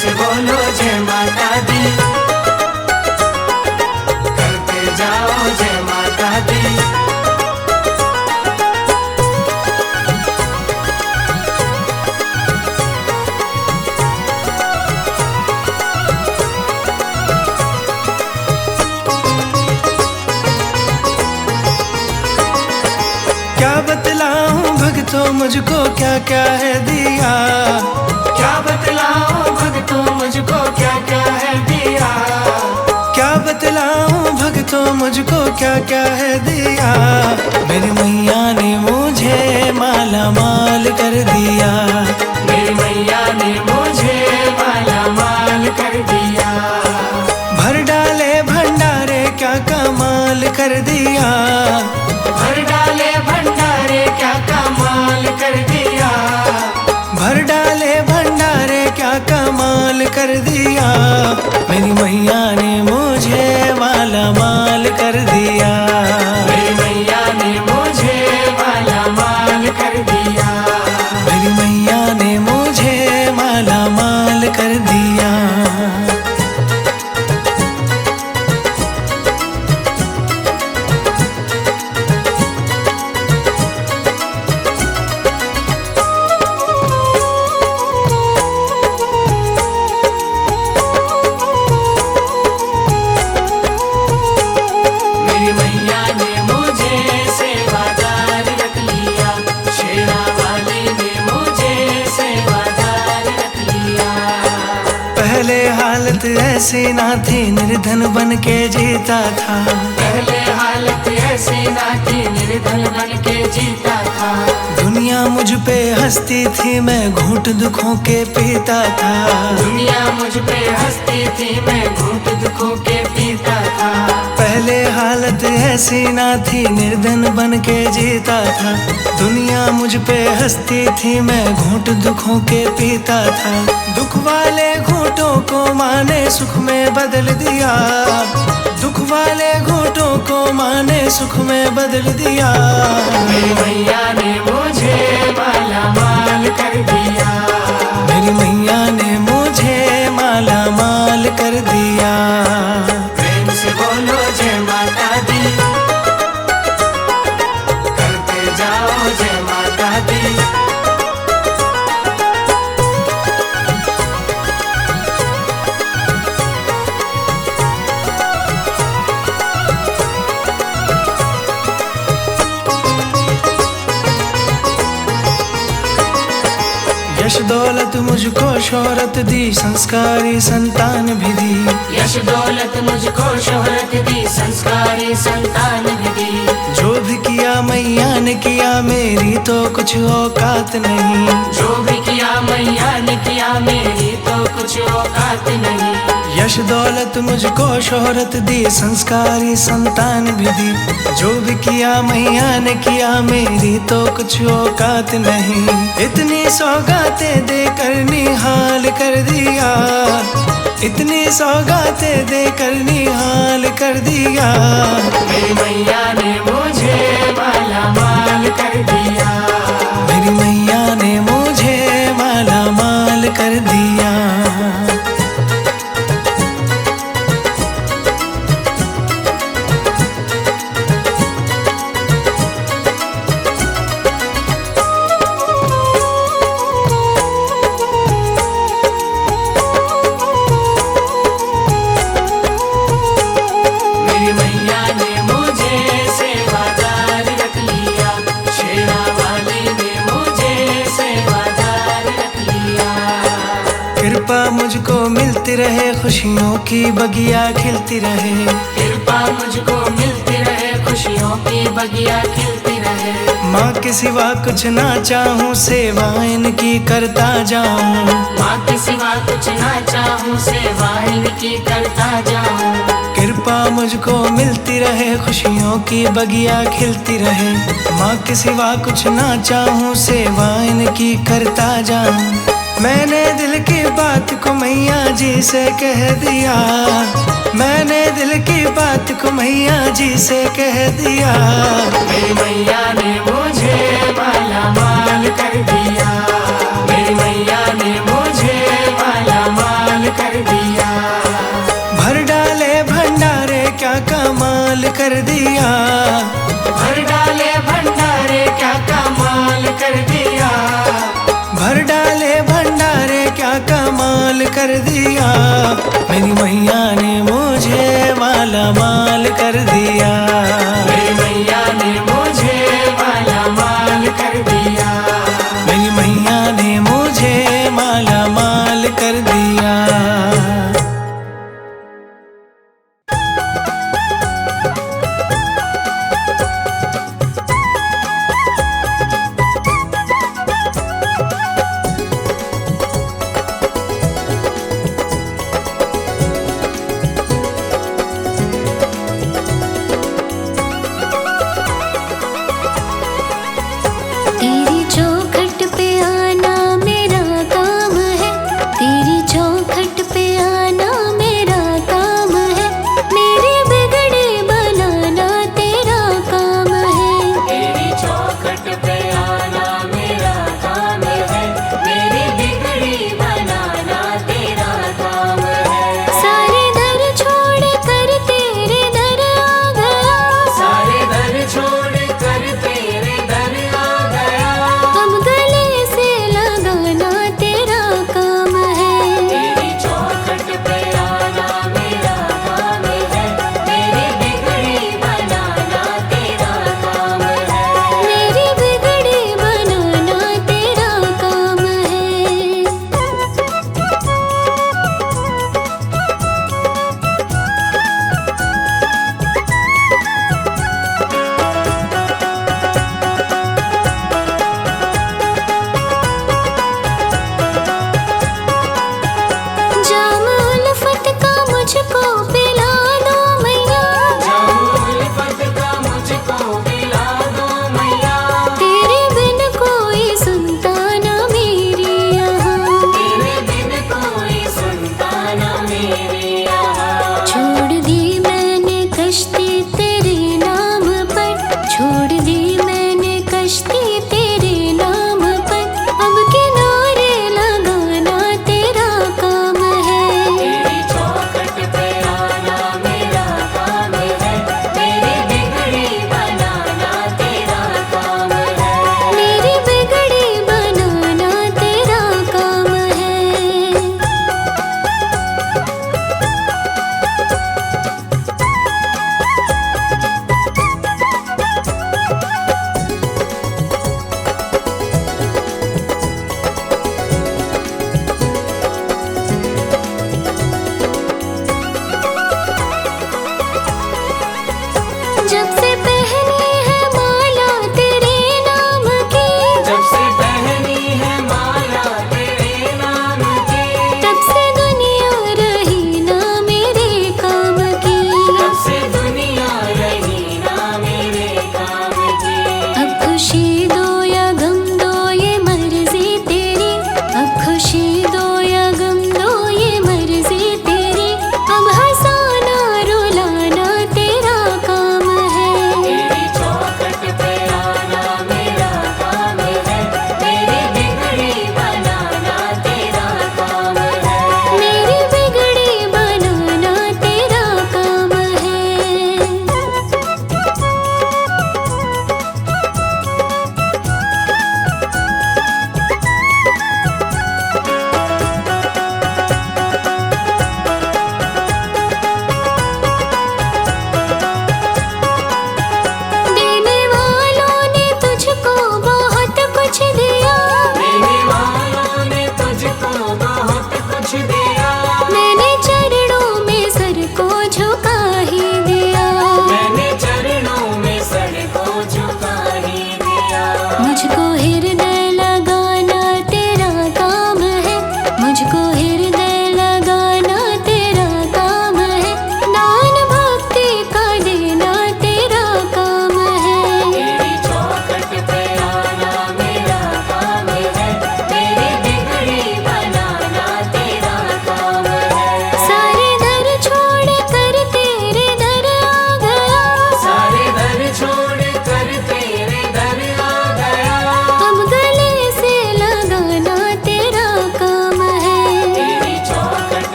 से बोलो जय माता दी, करते जाओ जय माता दी। क्या बतलाऊं भक्तों मुझको क्या क्या है दिया, क्या बतलाऊं भक्तों मुझको क्या क्या है दिया, क्या बतलाऊं भक्तों मुझको क्या क्या है दिया। मेरी मैया ने मुझे माला माल कर दिया, मेरी मैया ने मुझे माला माल कर दिया। भर डाले भंडारे क्या कमाल कर दिया, भर डाले भंडारे क्या कमाल कर दिया, भर डाले भंडारे क्या कमाल कर दिया। मेरी मैया ने मुझे माला माल कर दिया, मेरी मैया ने मुझे माला माल कर दिया, मेरी मैया ने मुझे माला माल कर दिया। मेरी मैया ने मुझे सेवादार रख लिया, शेरा वाली ने मुझे सेवादार रख लिया। पहले हालत ऐसी ना थी निर्धन बन के जीता था, पहले हालत ऐसी ना थी निर्धन बन के जीता था। दुनिया मुझ पे हंसती थी मैं घूंट दुखों के पीता था, दुनिया मुझ पे हंसती थी मैं घूंट दुखों के पीता था। पहले हालत ऐसी ना थी निर्धन बन के जीता था। दुनिया मुझ पे हंसती थी मैं घूंट दुखों के पीता था। दुख वाले घूंटों को माँ ने सुख में बदल दिया, दुख वाले घूंटों को माँ ने सुख में बदल दिया। मेरी मैया ने मुझे माला माल कर दिया, मेरी मैया ने मुझे माला माल कर दिया। प्रेम से बोलो जय माता दी, करते जाओ जय माता दी। यश दौलत मुझको शोहरत दी, संस्कारी संतान भी दी। यश दौलत मुझको शोहरत दी, संस्कारी संतान भी दी। जो भी किया मैया ने किया, मेरी तो कुछ औकात नहीं। जो भी किया मैया ने किया, मेरी तो कुछ औकात नहीं। यश दौलत मुझको शोहरत दी, संस्कारी संतान भी दी। जो भी किया मैया ने किया, मेरी तो कुछ औकात नहीं। इतनी सौगातें देकर निहाल कर दिया, इतनी सौगातें देकर निहाल कर दिया। मेरी मैया ने मुझे माला माल कर दिया, मेरी मैया ने मुझे माला माल कर दिया। मेरी मैया ने मुझे सेवादार रख लिया, शेरा वाली ने मुझे सेवादार रख लिया। कृपा मुझको मिलती रहे, खुशियों की बगिया खिलती रहे। कृपा मुझको मिलती रहे, खुशियों की बगिया खिलती रहे। माँ के सिवा कुछ ना चाहूँ, सेवा इनकी करता जाऊँ। माँ के सिवा कुछ ना चाहूँ, सेवा इनकी करता जाऊँ। कृपा मुझको मिलती रहे, खुशियों की बगिया खिलती रहे। माँ के सिवा कुछ ना चाहूँ, सेवा इनकी करता जाऊँ। मैंने दिल की बात को मैया जी से कह दिया, मैंने दिल की बात को मैया जी से कह दिया। मेरी मैया ने मुझे माला माल कर दिया, मेरी मैया ने मुझे माला माल कर दिया, मेरी मैया ने मुझे माला माल कर दिया। मेरी मैया ने मुझे माला माल कर दिया। मेरी मैया ने मुझे माला माल कर दिया।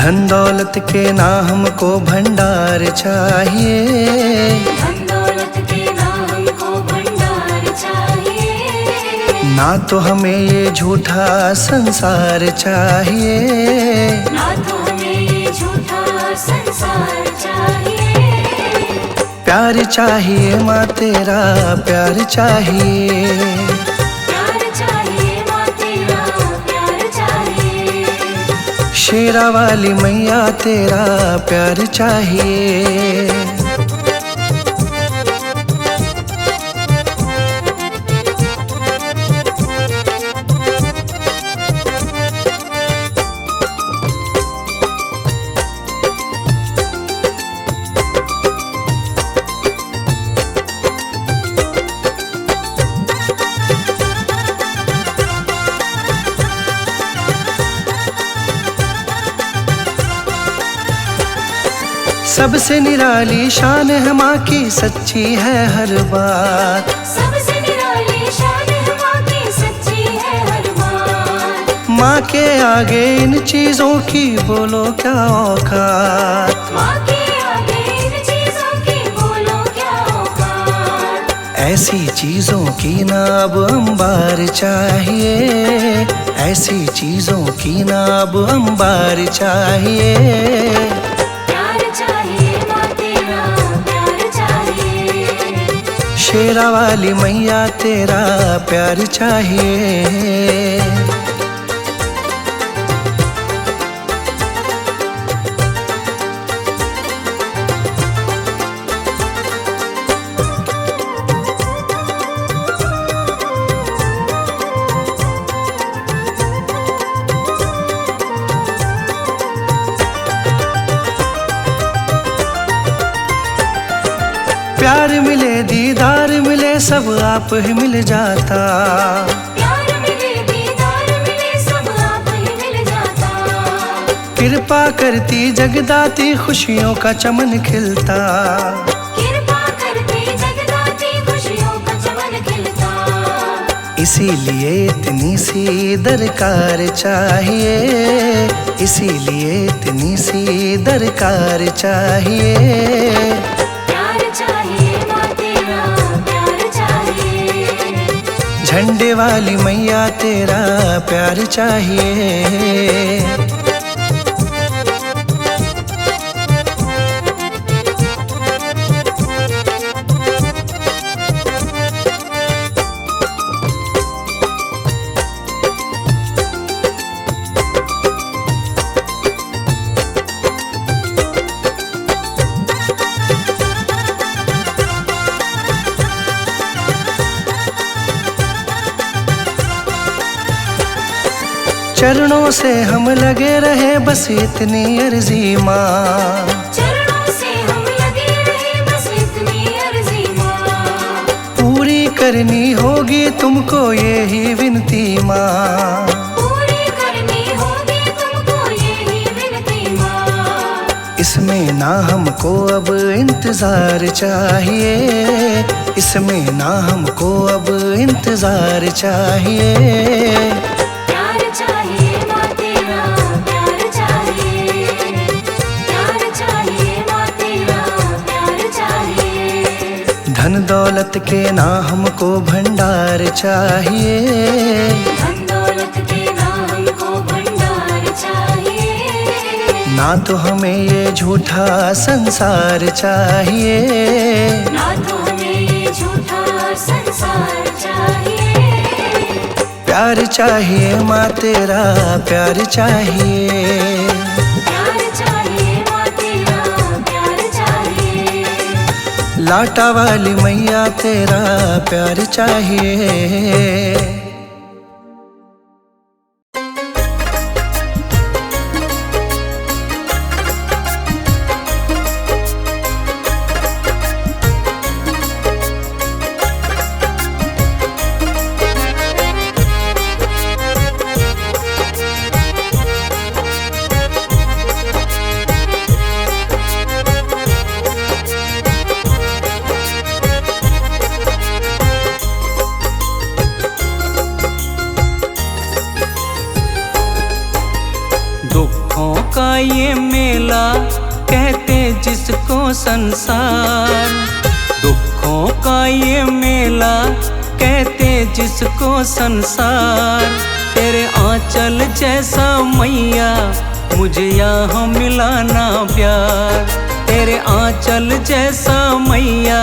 धन दौलत के ना हमको भंडार चाहिए, धन दौलत के ना हमको भंडार चाहिए, ना तो हमें ये झूठा संसार चाहिए, ना तो हमें ये झूठा संसार चाहिए। प्यार चाहिए माँ तेरा प्यार चाहिए, प्यार चाहिए माँ तेरा प्यार चाहिए, शेरा वाली मैया तेरा प्यार चाहिए। सबसे निराली शान है माँ की, सच्ची है हर बात, सबसे निराली शान है माँ की, सच्ची है हर बात। माँ के आगे इन चीजों की बोलो क्या औकात, माँ के आगे इन चीजों की बोलो क्या औकात। ऐसी चीजों की ना अब अंबार चाहिए, ऐसी चीजों की ना अब अंबार चाहिए। प्यार चाहिए माँ तेरा प्यार चाहिए, शेरा वाली मैया तेरा प्यार चाहिए। प्यार मिले दीदार मिले सब आप ही मिल जाता, प्यार मिले दीदार मिले सब आप ही मिल जाता। कृपा करती जगदाती खुशियों का चमन खिलता, कृपा करती जगदाती खुशियों का चमन खिलता। इसीलिए इतनी सी दरकार चाहिए, इसीलिए इतनी सी दरकार चाहिए। प्यार चाहिए माँ तेरा प्यार चाहिए, झंडे वाली मैया तेरा प्यार चाहिए। चरणों से हम लगे रहे बस इतनी अर्जी माँ, चरणों से हम लगे रहे बस इतनी अर्जी माँ। पूरी करनी होगी तुमको यही विनती माँ, पूरी करनी होगी तुमको यही विनती माँ। इसमें ना हमको अब इंतजार चाहिए, इसमें ना हमको अब इंतजार चाहिए। प्यार चाहिए माँ तेरा प्यार चाहिए, प्यार चाहिए माँ तेरा प्यार चाहिए, धन दौलत के ना हमको भंडार चाहिए, धन दौलत के ना हमको भंडार चाहिए, ना तो हमें ये झूठा संसार चाहिए। ना तो हमें ये झूठा संसार चाहिए। प्यार चाहिए माँ तेरा प्यार चाहिए, प्यार चाहिए माँ तेरा प्यार चाहिए, लाटा वाली मैया तेरा प्यार चाहिए। संसार। दुखों का ये मेला कहते जिसको संसार। तेरे आंचल जैसा मैया मुझे यहाँ मिला ना प्यार। तेरे आंचल जैसा मैया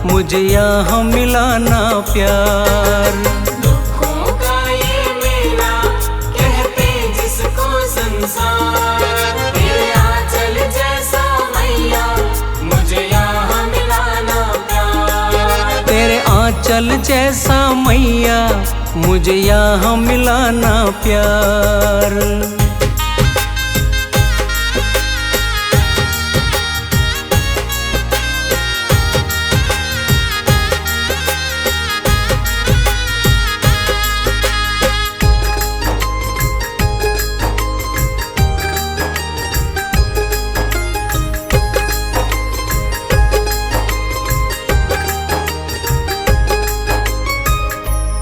मुझे यहाँ मिला ना प्यार। दुखों का ये मेला कहते जिसको संसार। तेरे आंचल जैसा मैया मुझे यहाँ मिला ना प्यार। तेरे आंचल जैसा मैया मुझे यहाँ मिला ना प्यार।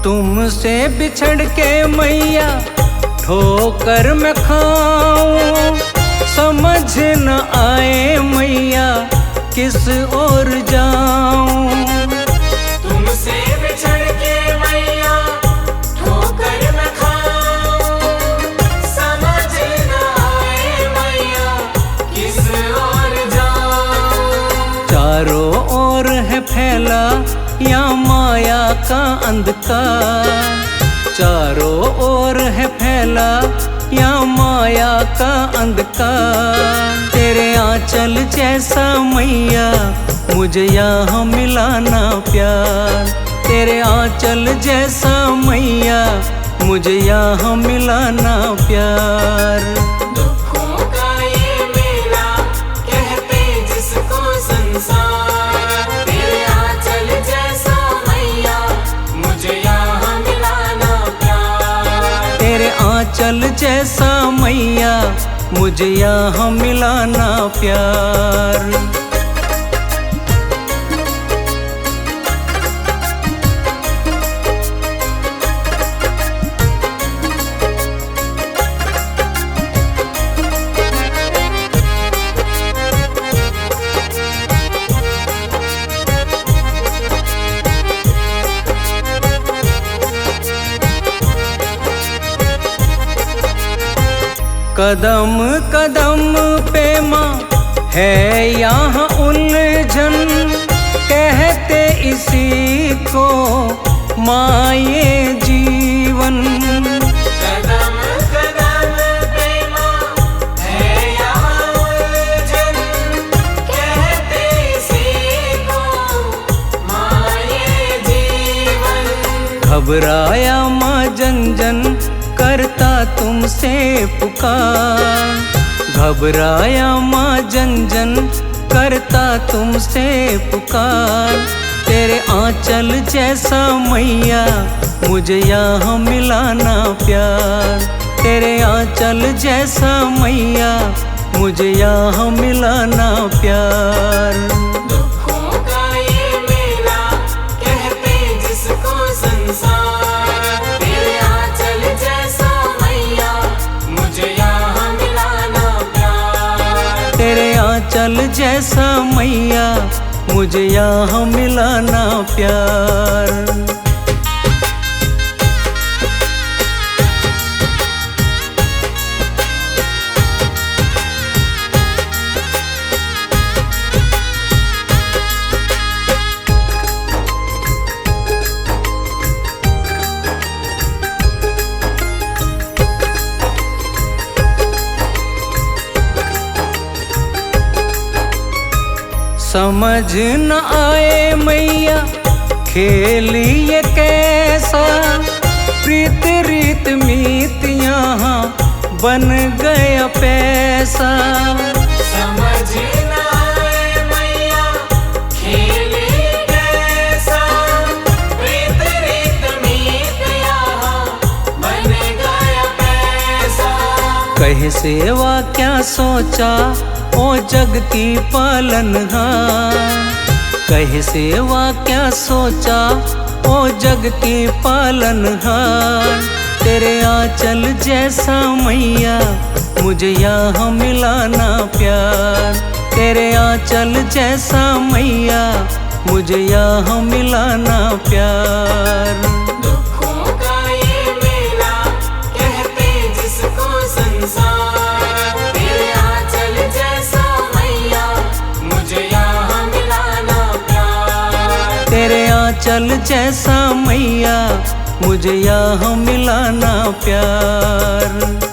तुमसे बिछड़ के मैया ठोकर मैं खाऊं। समझ न आए मैया किस ओर जाऊं। तुमसे बिछड़ के मैया ठोकर मैं खाऊं। समझ न आए मैया किस ओर जाऊं। चारों ओर है फैला या माया का अंधकार। चारों ओर है फैला या माया का अंधकार। तेरे आंचल जैसा मैया मुझे यहाँ मिला ना प्यार। तेरे आंचल जैसा मैया मुझे यहाँ मिला ना प्यार। दुखों का ये मेला कहते जिसको संसार। तेरे आंचल जैसा मैया मुझे यहाँ मिला ना प्यार। तेरे आंचल जैसा मैया मुझे यहाँ मिला ना प्यार। कदम कदम पे माँ है यहाँ उलझन। कहते इसी को माँ ये जीवन। कदम कदम पे माँ है यहाँ उलझन। कहते इसी को माँ ये जीवन। घबराया माँ जन जन करता तुमसे पुकार। घबराया माँ जन जन करता तुमसे पुकार। तेरे आंचल जैसा मैया मुझे यहाँ मिला ना प्यार। तेरे आंचल जैसा मैया मुझे यहाँ मिला ना प्यार। दुखों का ये मेला कहते जिसको संसार। तेरे आंचल जैसा मैया मुझे यहाँ मिला ना प्यार। तेरे आंचल जैसा मैया मुझे यहाँ मिला ना प्यार। समझ न आए मैया खेल ये कैसा। प्रीत रीत मीत यहाँ बन गया पैसा। समझ न आए मैया खेल कैसा। प्रीत रीत मीत यहाँ बन गया पैसा। कहे सेवा क्या सोचा ओ जग की पालनहार। कहे सेवा क्या सोचा ओ जग की पालनहार। तेरे आंचल जैसा मैया मुझे यहाँ मिला ना प्यार। तेरे आंचल जैसा मैया मुझे यहाँ मिला ना प्यार। दुखों का ये मेला कहते जिसको संसार, तेरे आंचल जैसा मैया मुझे यहाँ मिला ना प्यार। तेरे आंचल जैसा मैया मुझे यहाँ मिला ना प्यार।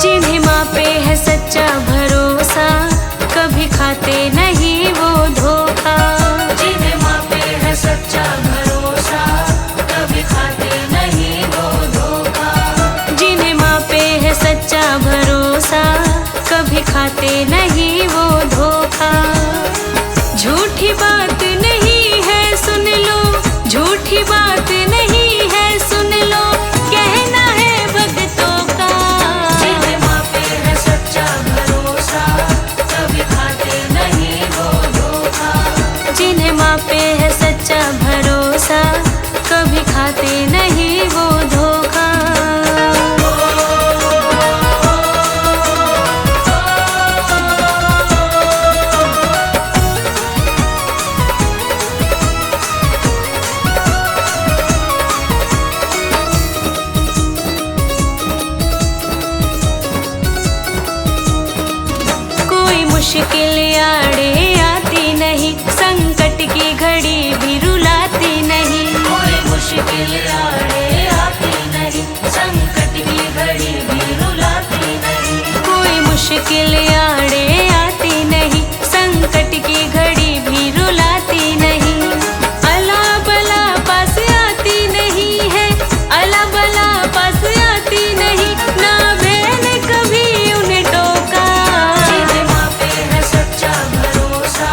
जिन्हें माँ पे है सच्चा भरोसा, कभी खाते नहीं वो धोखा। जिन्हें माँ पे है सच्चा भरोसा, कभी खाते नहीं वो धोखा। जिन्हें माँ पे है सच्चा भरोसा, कभी खाते नहीं वो धोखा। झूठी बात नहीं है सुन लो, झूठी बात नहीं है सुन लो, कहना है भक्तों का। जिन्हें माँ पे है सच्चा भरोसा, कभी खाते नहीं वो धोखा। जिन्हें माँ पे है सच्चा भरोसा, कभी खाते नहीं वो धोखा। कोई मुश्किल आड़े आती नहीं, संकट की घड़ी भी रुलाती नहीं। कोई मुश्किल आड़े आती नहीं, संकट की घड़ी भी रुलाती नहीं। कोई मुश्किल आड़े आती नहीं, संकट की घड़ी भी रुलाती नहीं। अला बला पास आती नहीं है, अला बला पास आती नहीं, ना मैंने कभी उन्हें टोका। जिन्हें माँ पे है सच्चा भरोसा,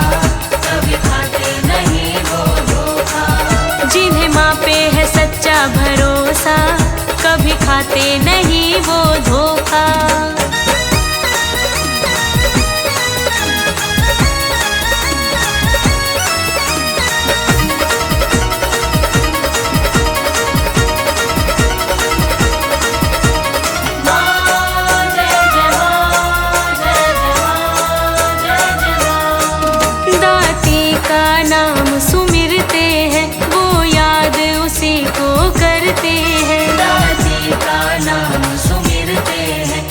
कभी खाते नहीं वो धोखा। जिन्हें माँ पे है सच्चा भरोसा, कभी खाते नहीं वो धोखा। दाती का नाम सुमिरते हैं, वो याद उसी को करते हैं। दाती का नाम सुमिरते हैं,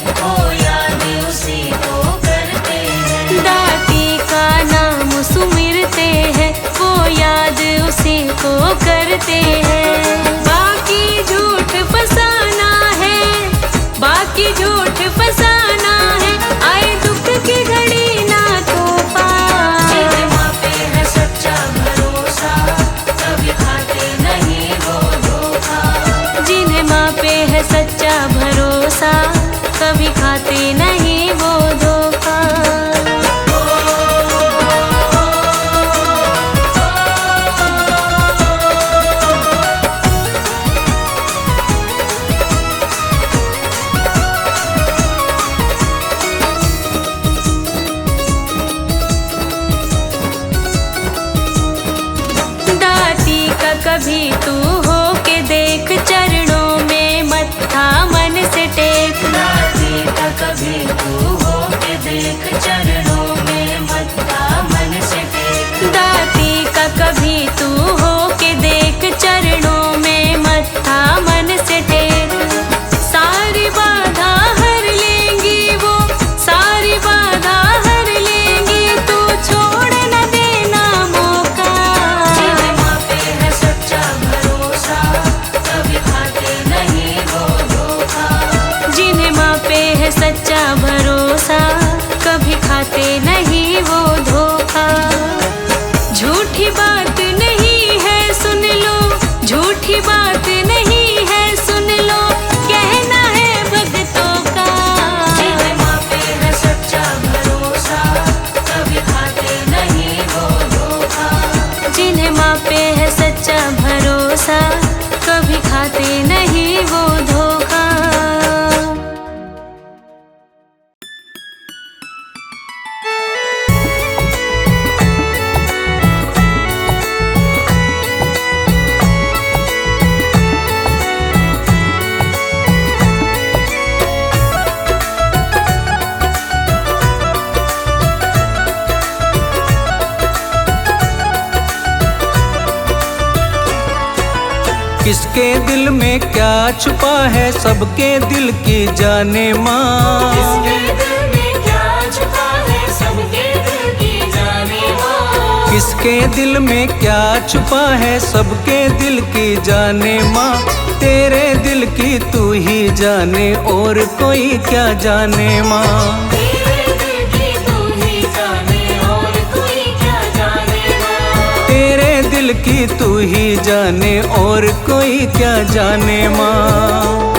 किसके दिल में क्या छुपा है सबके दिल की जाने माँ। किसके दिल में क्या छुपा है सबके दिल की जाने माँ। किसके दिल में क्या छुपा है सबके दिल की जाने माँ। तेरे दिल की तू ही जाने और कोई क्या जाने माँ। तेरे दिल की तू ही जाने और कोई क्या जाने माँ। तेरे दिल की तू ही जाने और कोई क्या जाने माँ।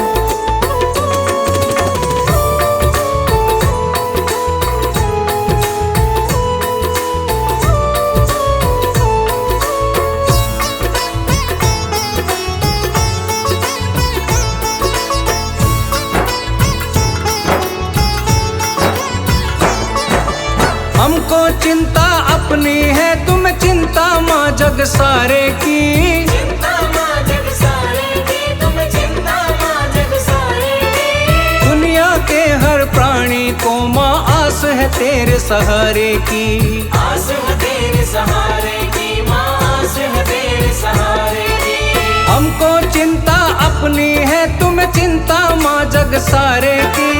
हमको चिंता अपनी है तुम चिंता माँ जग सारे की। चिंता माँ जग सारे की तुम चिंता माँ जग सारे की। दुनिया के हर प्राणी को माँ आस है तेरे सहारे की। आस है तेरे सहारे की माँ आस है तेरे सहारे की। हमको चिंता अपनी है तुम चिंता माँ जग सारे की।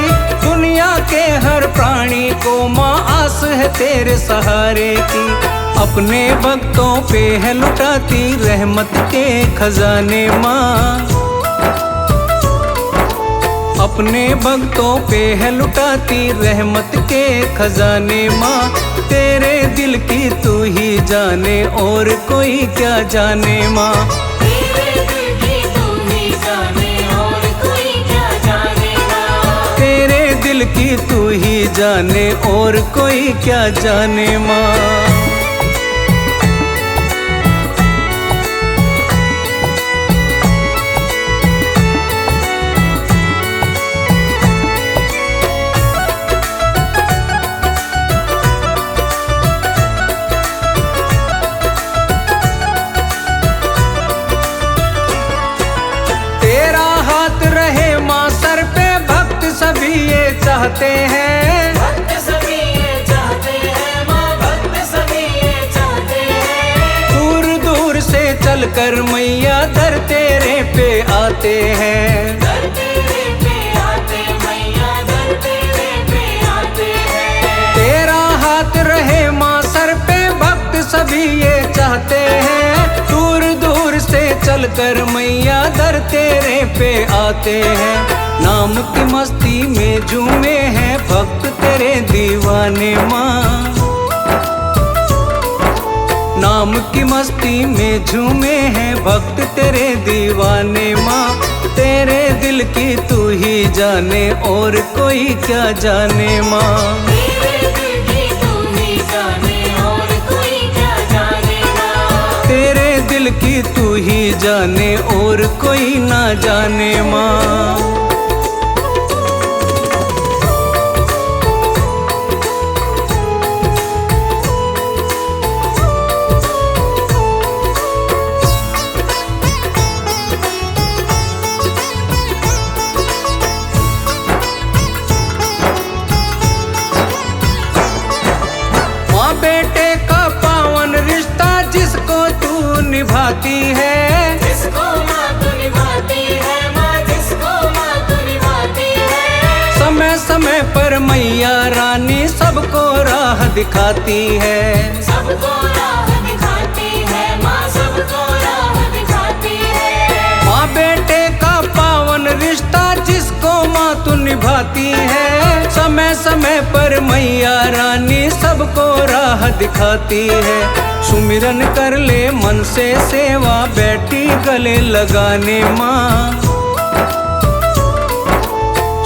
दुनिया के हर प्राणी को माँ आस है तेरे सहारे की। अपने भक्तों पे है लुटाती रहमत के खजाने माँ। अपने भक्तों पे है लुटाती रहमत के खजाने माँ। तेरे दिल की तू ही जाने और कोई क्या जाने माँ। तेरे दिल की तू ही जाने और कोई क्या जाने माँ। तेरे दिल की तू ही जाने और कोई क्या जाने माँ। तेरा हाथ रहे माँ सर पे भक्त सभी ये चाहते हैं। भक्त सभी ये चाहते हैं माँ भक्त सभी ये चाहते हैं। दूर दूर से चलकर मैया दर तेरे पे आते हैं। दर तेरे पे आते मैया दर तेरे पे आते हैं। तेरा हाथ रहे माँ सर पे भक्त सभी ये चाहते हैं। दूर दूर से चलकर मैया दर तेरे पे आते हैं। नाम की मस्ती में झूमे हैं भक्त तेरे दीवाने माँ। नाम की मस्ती में झूमे हैं भक्त तेरे दीवाने माँ। तेरे दिल की तू ही जाने और कोई क्या जाने माँ। तेरे दिल की तू ही जाने और कोई क्या जाने माँ। तेरे दिल की तू ही जाने और कोई ना जाने माँ। माँ बेटे का पावन रिश्ता जिसको तू निभाती है। जिसको माँ तू निभाती है माँ जिसको माँ तू निभाती है। समय समय पर मैया रानी सबको राह दिखाती है। सबको राह दिखाती है माँ सबको राह दिखाती है। माँ बेटे का पावन रिश्ता जिसको माँ तू निभाती है। समय समय पर मैया रानी सबको राह दिखाती है। सुमिरन कर ले मन से सेवा बैठी गले लगाने माँ।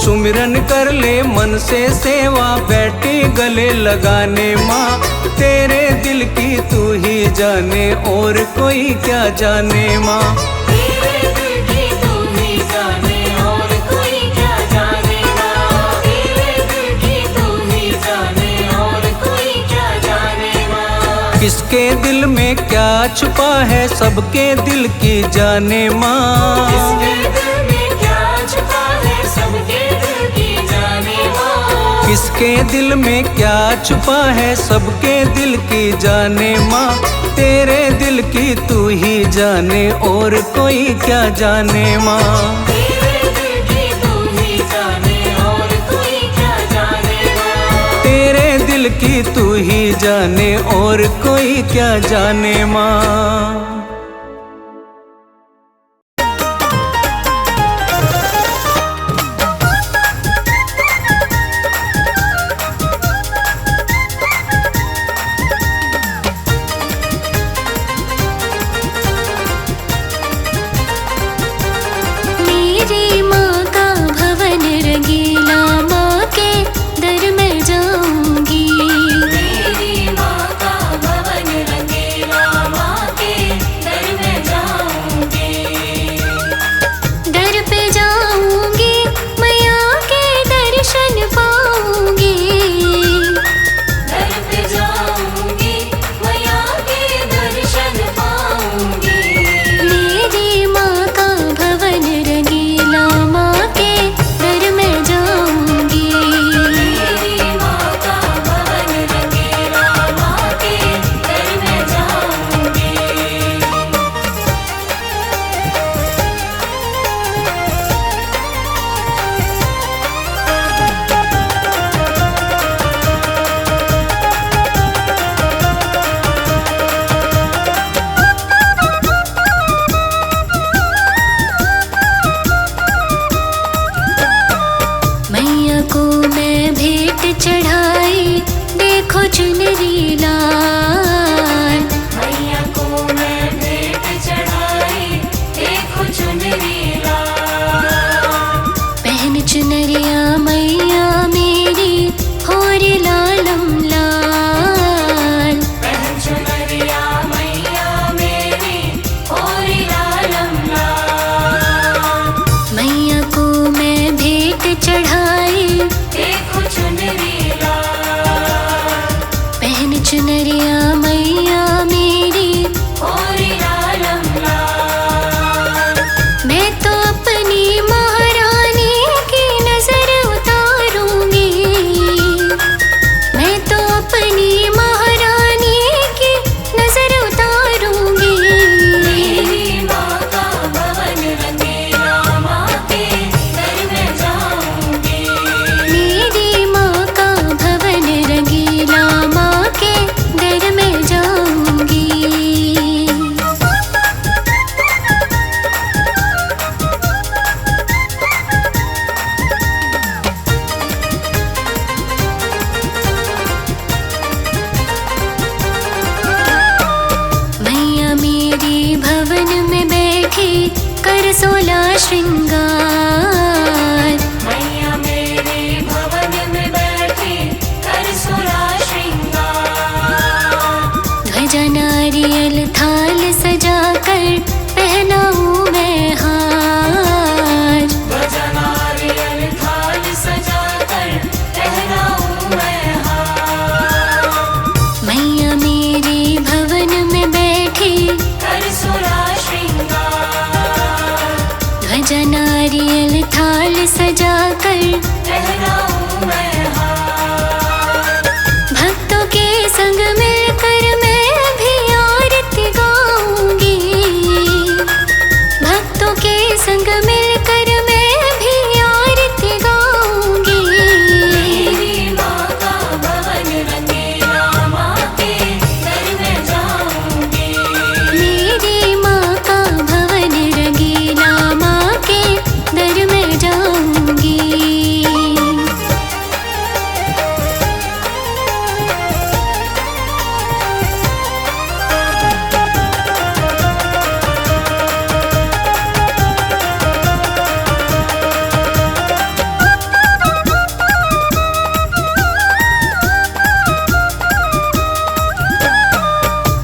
सुमिरन कर ले मन से सेवा बैठी गले लगाने माँ। तेरे दिल की तू ही जाने और कोई क्या जाने माँ। तेरे दिल की तू ही जाने और कोई क्या जाने माँ। तेरे दिल की तू ही जाने और कोई क्या जाने माँ। किसके दिल में क्या छुपा है सबके दिल की जाने माँ। किसके दिल में क्या छुपा है सबके दिल की जाने माँ। किसके दिल में क्या छुपा है सबके दिल की जाने माँ। तेरे दिल की तू ही जाने और कोई क्या जाने माँ। तेरे दिल की तू ही जाने और कोई क्या जाने माँ। तेरे दिल की तू ही जाने और कोई क्या जाने माँ। मेरी माँ का भवन रंगीला, माँ के दर में जाऊंगी। मेरी माँ का भवन रंगीला, माँ के दर में जाऊंगी। दर पे जाऊंगी मैया के दर्शन पाऊंगी। दर पे जाऊंगी मैया के दर्शन पाऊंगी। मेरी माँ का भवन रंगीला, माँ के दर में जाऊंगी। मेरी माँ का भवन रंगीला, माँ के दर में जाऊंगी। मैया को मैं भेंट चढ़ाई, देखो चुनरी लाल। मैया को मैं भेंट चढ़ाई, देखो चुनरी लाल। पहन चुनरिया मैया मेरी होरी लालम लाल। पहन चुनरिया मैया मेरी होरी लालम लाल। मैया को मैं भेंट चढ़ाई, देखो चुनरी लाल। पहन चुनरिया मैया मेरी होरी लालम लाल। मैं तो अपनी महारानी की नजर उतारूंगी। मैं तो अपनी महारानी की नजर उतारूंगी। मेरी माँ का भवन रंगीला, माँ के दर में जाऊंगी। मेरी माँ का भवन रंगीला, माँ के दर में जाऊंगी। मैया मेरी भवन में बैठी कर 16 श्रृंगार। मैया मेरे भवन में बैठी कर 16 श्रृंगार। ध्वजा नारियल थाल सजाकर पहनाऊं मैं हार। ध्वजा नारियल थाल सजाकर पहनाऊं मैं हार। मैया मेरी भवन में बैठी कर 16 श्रृंगार। ध्वजा नारियल थाल सजाकर पहनाऊं मैं हार। भक्तों के संग मिलकर मैं भी आरती गाऊंगी। भक्तों के संग मिलकर मैं भी आरती गाऊंगी। मेरी माँ का भवन रंगीला, माँ के दर में जाऊंगी। मेरी माँ का भवन रंगीला, माँ के दर में जाऊंगी।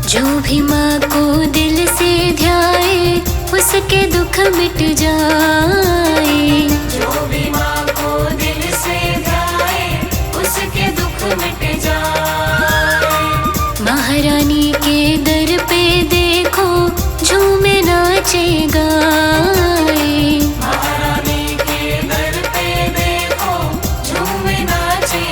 जो भी माँ को दिल से ध्याए उसके दुख मिट जाए। जो भी माँ को दिल से ध्याए, उसके दुख मिट जाए। महारानी के दर पे देखो झूमे नाचे गाए। महारानी के दर पे देखो झूमे नाचे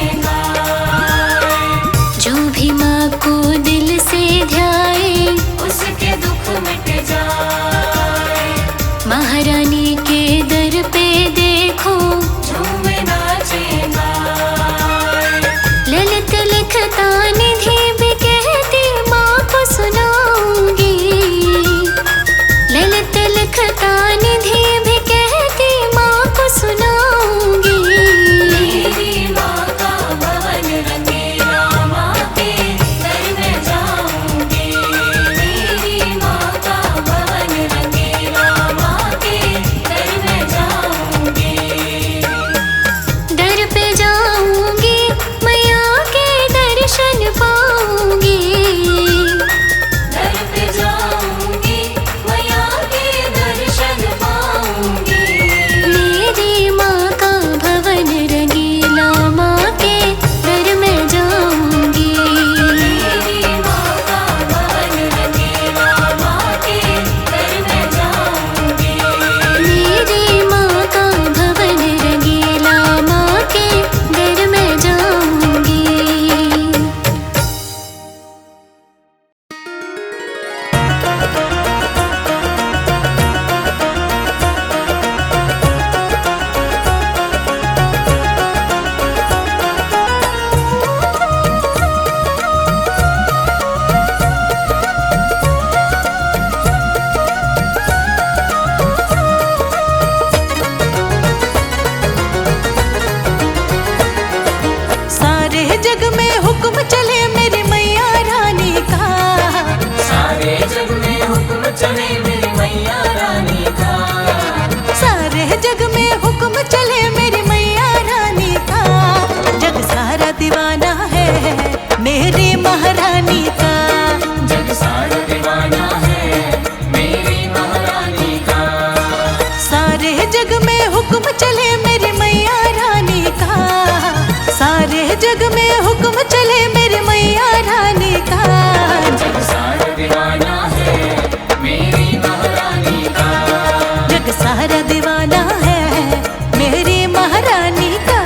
महारानी का।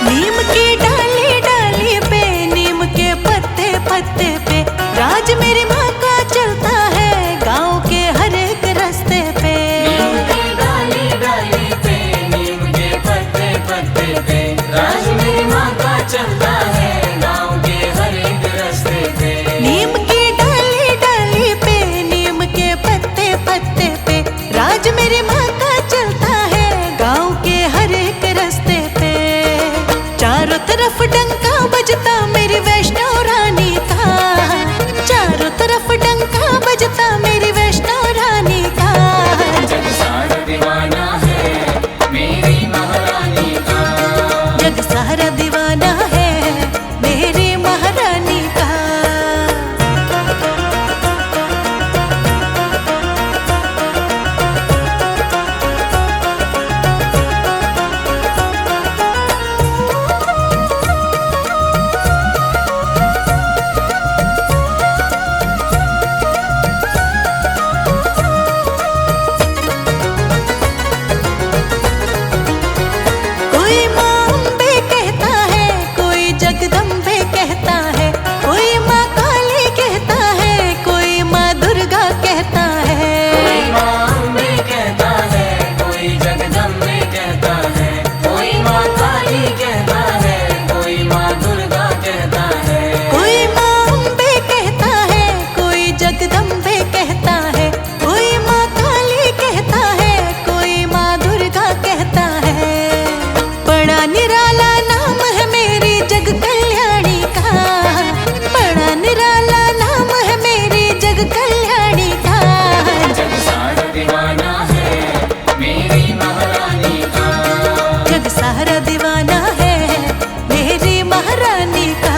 नीम के डाली डाली पे, नीम के पत्ते पत्ते पे, राज मेरी माँ का चलता है गाँव के हर एक रास्ते पे। नीम के डाली डाली पे, नीम के पत्ते पत्ते पे, राज मेरी माँ का चलता है गाँव के हर एक रास्ते पे। नीम की डाली डाली पे, नीम के पत्ते पत्ते पे, राज मेरी माँ का चलता है गाँव के हर एक रास्ते पे। चारों तरफ डंका बजता मेरी वैष्णो रानी का, चारों तरफ डंका बजता मेरी वैष्णो रानी का। जग सारा दीवाना है मेरी महारानी का, जग सारा दीवाना है मेरी महारानी का। कोई माँ अम्बे कहता है, कोई जगदम्बे कहता है, कोई माँ काली कहता है, कोई माँ दुर्गा कहता है। कोई माँ अम्बे कहता है, कोई जगदम्बे कहता है, कोई माँ काली कहता है, कोई माँ दुर्गा कहता है। कोई माँ अम्बे कहता है, कोई जगदम्बे कहता है, कोई माँ काली कहता है, कोई माँ दुर्गा कहता है। बड़ा निराला नाम है मेरी जग कल्याणी का, बड़ा निराला नाम है मेरी जग कल्याणी का। जग सारा दीवाना है मेरी महारानी का, जग सारा दीवाना है मेरी महारानी का।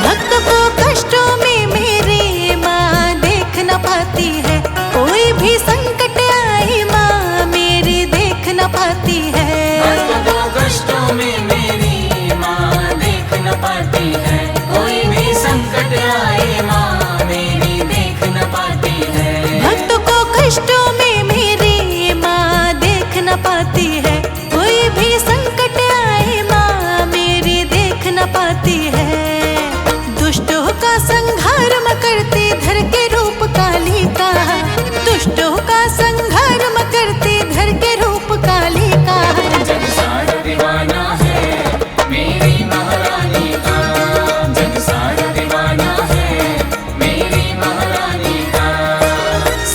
भक्त को कष्टों में मेरी माँ देख न पाती है, कोई भी संकट आई माँ मेरी देख न पाती है। भक्त को कष्टों में मेरी माँ देख न पाती है, कोई भी संकट आए माँ मेरी देख न पाती है। भक्त को कष्टों में मेरी माँ देख न पाती है, कोई भी संकट आए माँ मेरी देख न पाती है। दुष्टों का संहार म करती धर के रूप काली का, दुष्टों का संहार म करती धर के रूप काली का। जग सारा दीवाना है मेरी महारानी का, जग सारा दीवाना है मेरी महारानी का।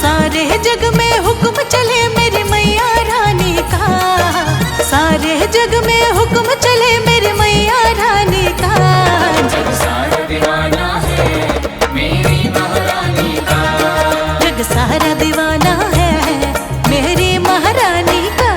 सारे जग में हुक्म चले मेरी मैया रानी का, सारे जग में हुक्म चले मेरी मैया रानी का। जग सारा दीवाना है मेरी महारानी का, जग सारा दीवाना है मेरी महारानी का।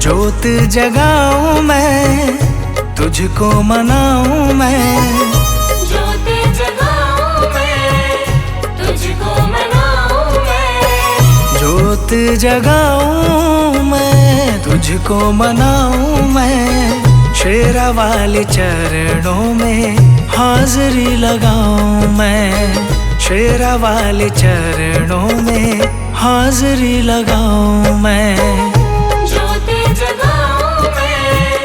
जोत जगाऊं मैं, तुझको मनाऊं मैं, ज्योत जगाऊं मैं, तुझको मनाऊं मैं। जोत जगाऊं मैं, तुझको मनाऊं मैं, शेरा वाले चरणों में हाजिरी लगाऊं मैं, शेरा वाले चरणों में हाजिरी लगाऊं मैं। ज्योति जगाऊं मैं,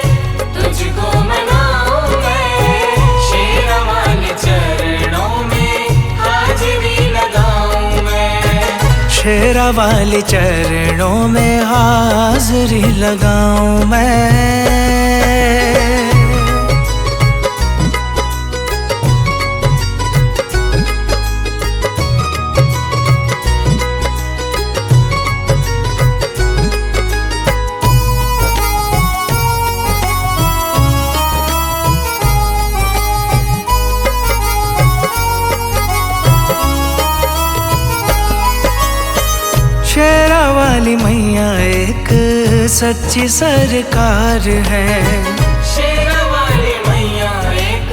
तुझको मनाऊं मैं, शेरा वाले चरणों में हाजिरी लगाऊं मैं। शेरा वाले चरणों में हाजिरी लगाऊं मैं। शेरा वाली मैया एक सच्ची सरकार है, शेरा वाली मैया एक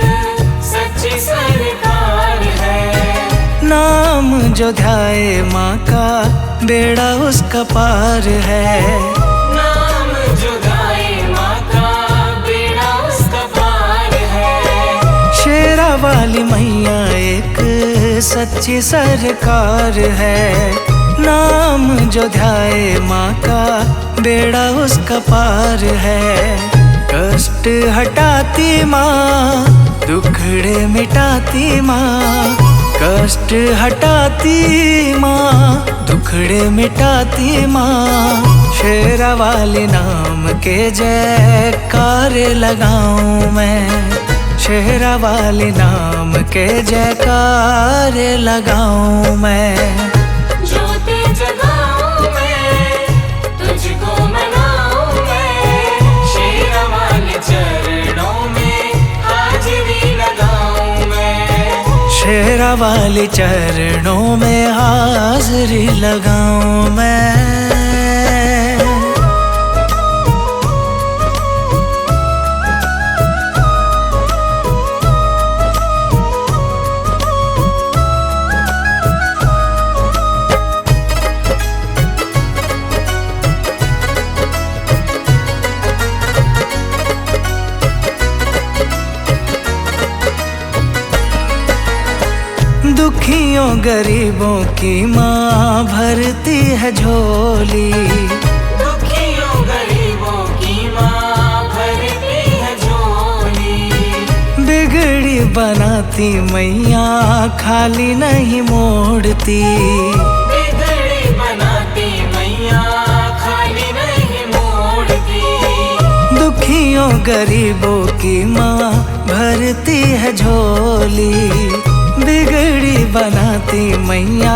सच्ची सरकार है। नाम जो ध्याए माँ का बेड़ा उसका पार है, नाम जो गाए माँ का बेड़ा उसका पार है। शेरा वाली मैया एक सच्ची सरकार है, नाम जो ध्याए माँ का बेड़ा उसका पार है। कष्ट हटाती माँ, दुखड़े मिटाती माँ, कष्ट हटाती माँ, दुखड़े मिटाती माँ। शेरा वाले नाम के जयकार लगाऊं मैं, शेरा वाले नाम के जयकार लगाऊं मैं। ज्योति जगाऊं मैं, तुझको मनाऊं मैं, शेरा वाले चरणों में हाजिरी लगाऊं मैं। शेरा वाले चरणों में हाजिरी लगाऊं मैं। दुखियों गरीबों की माँ भरती है झोली, दुखियों गरीबों की माँ भरती है झोली। बिगड़ी बनाती मैया खाली नहीं मोड़ती, बिगड़ी बनाती मैया खाली नहीं मोड़ती। दुखियों गरीबों की माँ भरती है झोली, बिगड़ी बनाती मैया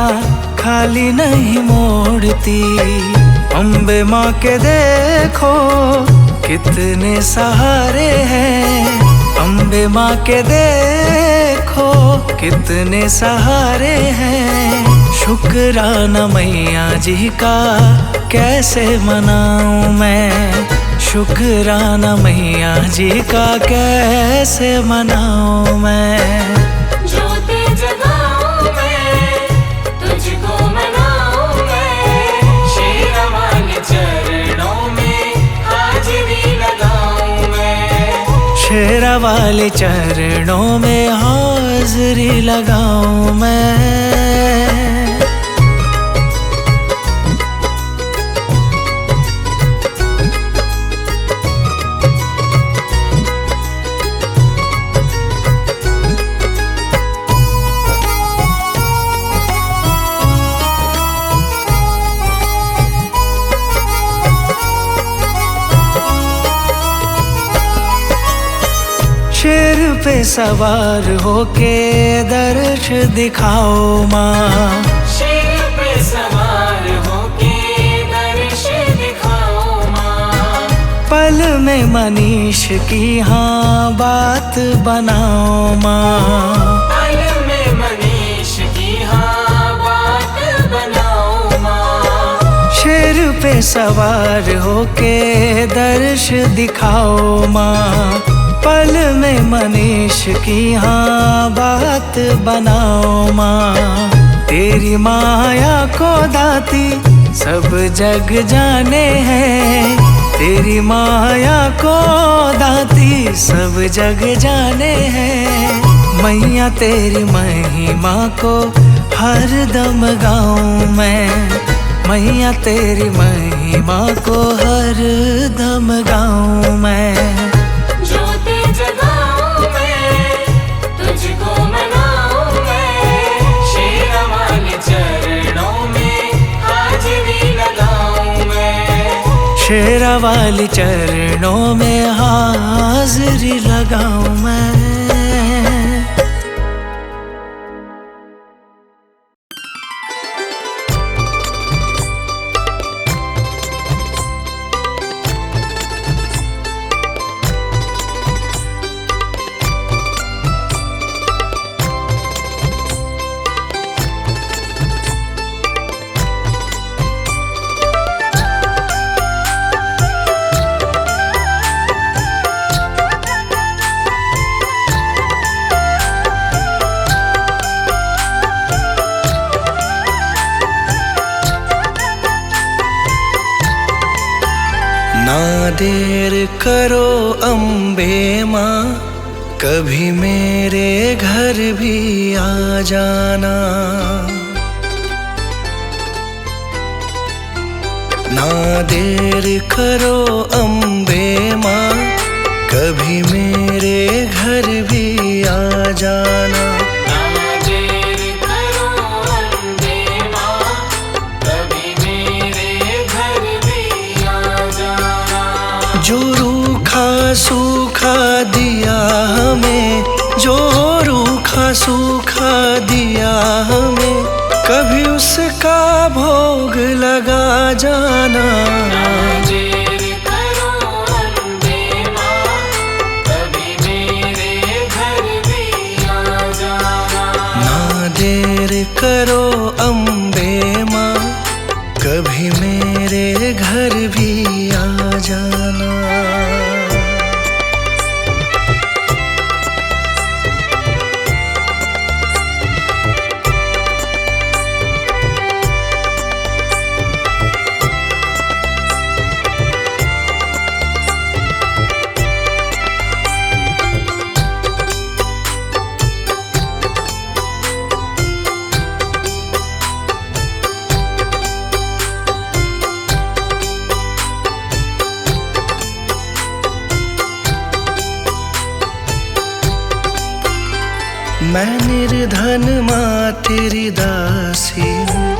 खाली नहीं मोड़ती। अम्बे माँ के देखो कितने सहारे हैं, अम्बे माँ के देखो कितने सहारे हैं। शुक्राना मैया जी का कैसे मनाऊं मैं, शुक्राना मैया जी का कैसे मनाऊं मैं। ज्योति जगाऊं मैं, तुझको मनाऊं मैं, शेरा वाले चरणों में हाजिरी लगाऊं मैं। शेरा वाले चरणों में हाजिरी लगाऊं मैं। शेर पे सवार होके दर्श दिखाओ माँ, शेर पे सवार होके दर्श दिखाओ माँ। पल में मनीष की हाँ बात बनाओ माँ, पल में मनीष की हाँ बात बनाओ माँ। शेर पे सवार होके दर्श दिखाओ माँ, पल में मनीष की हाँ बात बनाओ माँ। तेरी माया को दाती सब जग जाने हैं तेरी माया को दाती, सब जग जाने हैं। मैया तेरी महिमा को हर दम गाऊं मैं, मैया तेरी महिमा को हर दम गाऊं मैं। ज्योति जगाऊं मैं, तुझको मनाऊं मैं, शेरा वाले चरणों में हाजिरी लगाऊं मैं, शेरा वाली चरणों में हाजिरी लगाऊं मैं। ना देर करो अम्बे माँ, कभी मेरे घर भी आ जाना। ना देर करो अम्बे माँ, कभी मेरे घर भी आ जाना। जो रूखा सूखा दिया हमें, जो रूखा सूखा दिया हमें, कभी उसका भोग लगा जाना। ना देर करो अम्बे माँ, कभी मेरे घर भी आ जाना। मैं निर्धन माँ तेरी दासी हूँ,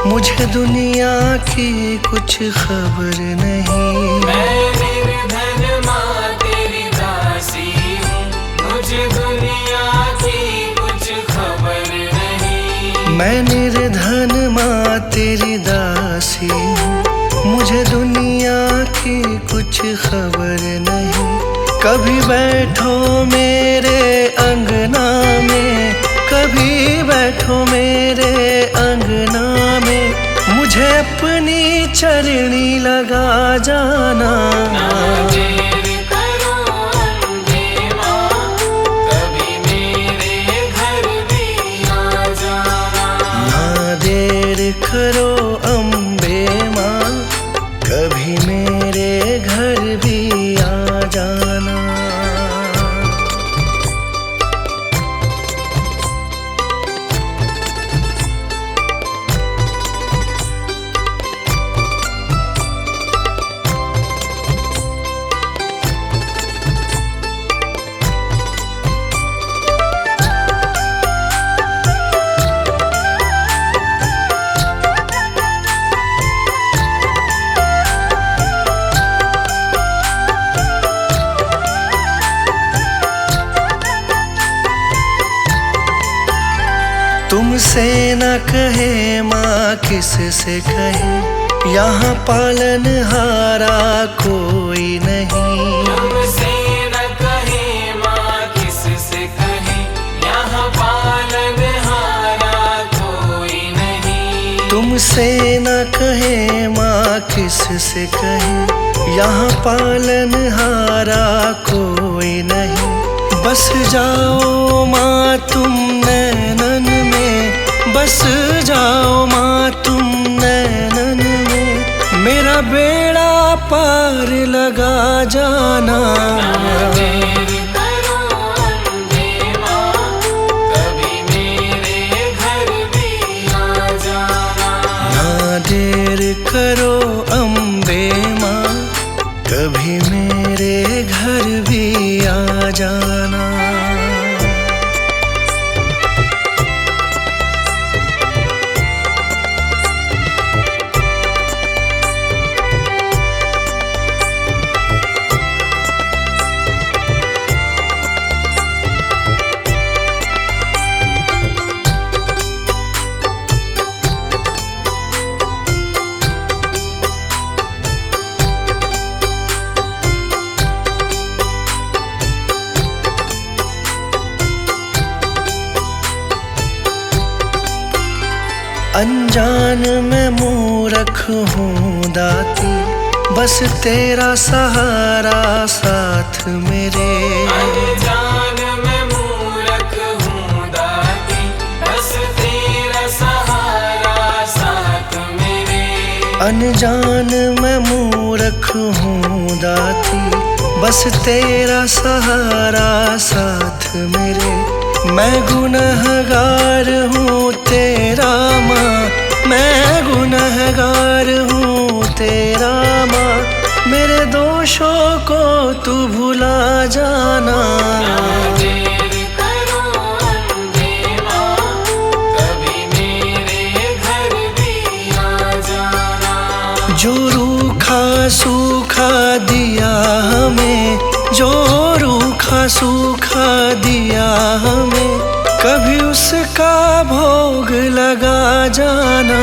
मुझे दुनिया की कुछ खबर नहीं। मैं निर्धन माँ तेरी दासी हूँ, मुझे दुनिया की कुछ खबर नहीं। मैं निर्धन माँ तेरी दासी हूँ, मुझे दुनिया की कुछ खबर नहीं। कभी बैठो मेरे अंगना में, कभी बैठो मेरे अंगना में, मुझे अपनी चरणी लगा जाना। ना देर करो अम्बे माँ, कभी मेरे घर भी आ जाना। ना देर करो अम्बे माँ, कभी मेरे घर भी आ जाना। तुमसे न कहे माँ किससे कहे, यहाँ पालनहारा कोई नहीं। तुमसे न कहे माँ किससे कहे, यहाँ पालनहारा कोई नहीं। तुमसे न कहे माँ किससे कहे, यहाँ पालनहारा कोई नहीं। बस जाओ माँ तुम नैनन में, बस जाओ माँ तुम नैनन में, पार लगा जाना। देर करो अम्बे माँ, कभी मेरे घर भी आ जाना। ना देर करो अम्बे माँ, कभी मेरे घर भी आ जाना। अनजान में मूर्ख हूँ दाती, बस तेरा सहारा साथ मेरे। अनजान में मूर्ख हूँ दाती, बस तेरा सहारा साथ मेरे। अनजान में मूर्ख हूँ दाती, बस तेरा सहारा साथ मेरे। मैं गुनहगार हूँ तेरा माँ, मैं गुनहगार हूँ तेरा माँ, मेरे दोषों को तू भुला जाना। देर करो अम्बे माँ, कभी मेरे घर भी आ जाना। जो रूखा सूखा दिया हमें, जो रूखा सूखा दिया हमें, कभी उसका भोग लगा जाना।